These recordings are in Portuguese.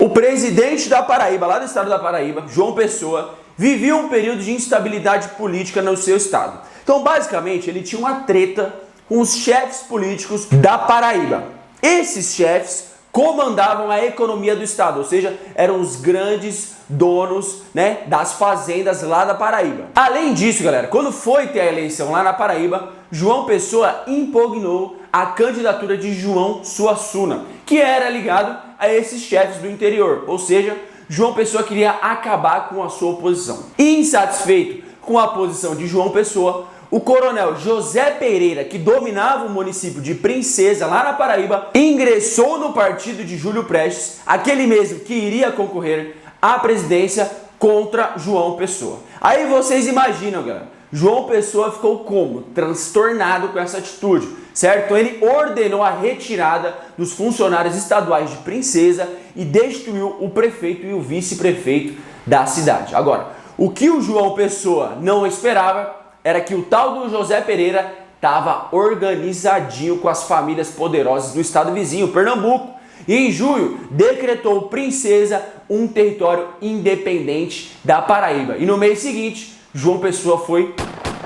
O presidente da Paraíba, lá do estado da Paraíba, João Pessoa, vivia um período de instabilidade política no seu estado. Então, basicamente, ele tinha uma treta com os chefes políticos da Paraíba. Esses chefes comandavam a economia do estado, ou seja, eram os grandes donos, das fazendas lá da Paraíba. Além disso, galera, quando foi ter a eleição lá na Paraíba, João Pessoa impugnou a candidatura de João Suassuna, que era ligado a esses chefes do interior, ou seja, João Pessoa queria acabar com a sua oposição. Insatisfeito com a posição de João Pessoa, o coronel José Pereira, que dominava o município de Princesa, lá na Paraíba, ingressou no partido de Júlio Prestes, aquele mesmo que iria concorrer à presidência contra João Pessoa. Aí vocês imaginam, galera, João Pessoa ficou como? Transtornado com essa atitude, certo? Então ele ordenou a retirada dos funcionários estaduais de Princesa e destituiu o prefeito e o vice-prefeito da cidade. Agora, o que o João Pessoa não esperava era que o tal do José Pereira estava organizadinho com as famílias poderosas do estado vizinho, Pernambuco, e em julho decretou Princesa um território independente da Paraíba. E no mês seguinte, João Pessoa foi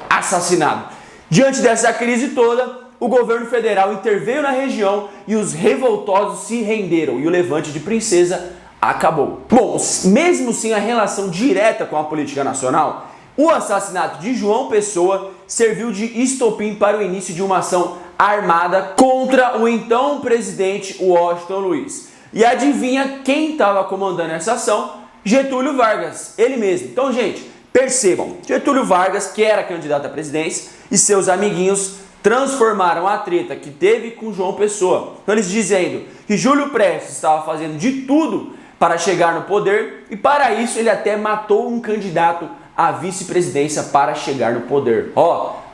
assassinado. Diante dessa crise toda, o governo federal interveio na região e os revoltosos se renderam e o levante de Princesa acabou. Bom, mesmo sem a relação direta com a política nacional, o assassinato de João Pessoa serviu de estopim para o início de uma ação armada contra o então presidente Washington Luiz. E adivinha quem estava comandando essa ação? Getúlio Vargas, ele mesmo. Então, gente, percebam, Getúlio Vargas, que era candidato à presidência, e seus amiguinhos transformaram a treta que teve com João Pessoa. Então, eles dizendo que Júlio Prestes estava fazendo de tudo para chegar no poder e, para isso, ele até matou um candidato à vice-presidência para chegar no poder.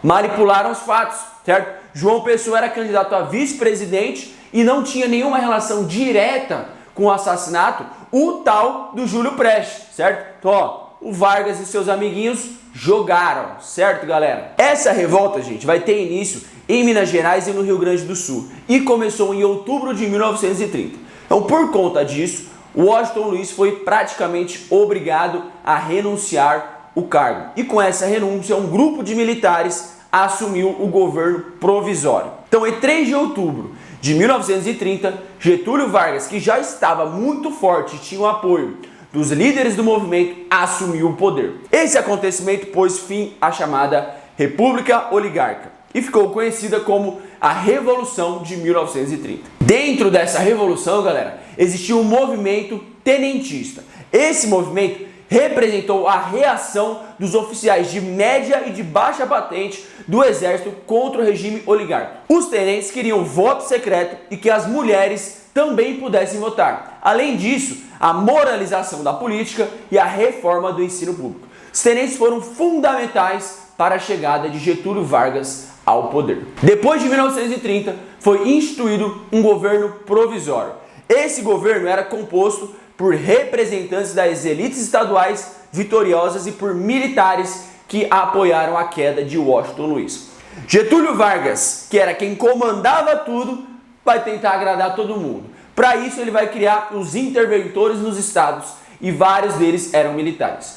Manipularam os fatos, certo? João Pessoa era candidato a vice-presidente e não tinha nenhuma relação direta com o assassinato, o tal do Júlio Prestes, certo? Então, o Vargas e seus amiguinhos jogaram, certo, galera? Essa revolta, gente, vai ter início em Minas Gerais e no Rio Grande do Sul e começou em outubro de 1930. Então, por conta disso, Washington Luiz foi praticamente obrigado a renunciar o cargo. E com essa renúncia, um grupo de militares assumiu o governo provisório. Então, em 3 de outubro de 1930, Getúlio Vargas, que já estava muito forte e tinha o apoio dos líderes do movimento, assumiu o poder. Esse acontecimento pôs fim à chamada República Oligárquica e ficou conhecida como a Revolução de 1930. Dentro dessa revolução, galera, existia um movimento tenentista. Esse movimento representou a reação dos oficiais de média e de baixa patente do exército contra o regime oligárquico. Os tenentes queriam voto secreto e que as mulheres também pudessem votar. Além disso, a moralização da política e a reforma do ensino público. Os tenentes foram fundamentais para a chegada de Getúlio Vargas ao poder. Depois de 1930, foi instituído um governo provisório. Esse governo era composto por representantes das elites estaduais vitoriosas e por militares que apoiaram a queda de Washington Luiz. Getúlio Vargas, que era quem comandava tudo, vai tentar agradar todo mundo. Para isso, ele vai criar os interventores nos estados e vários deles eram militares.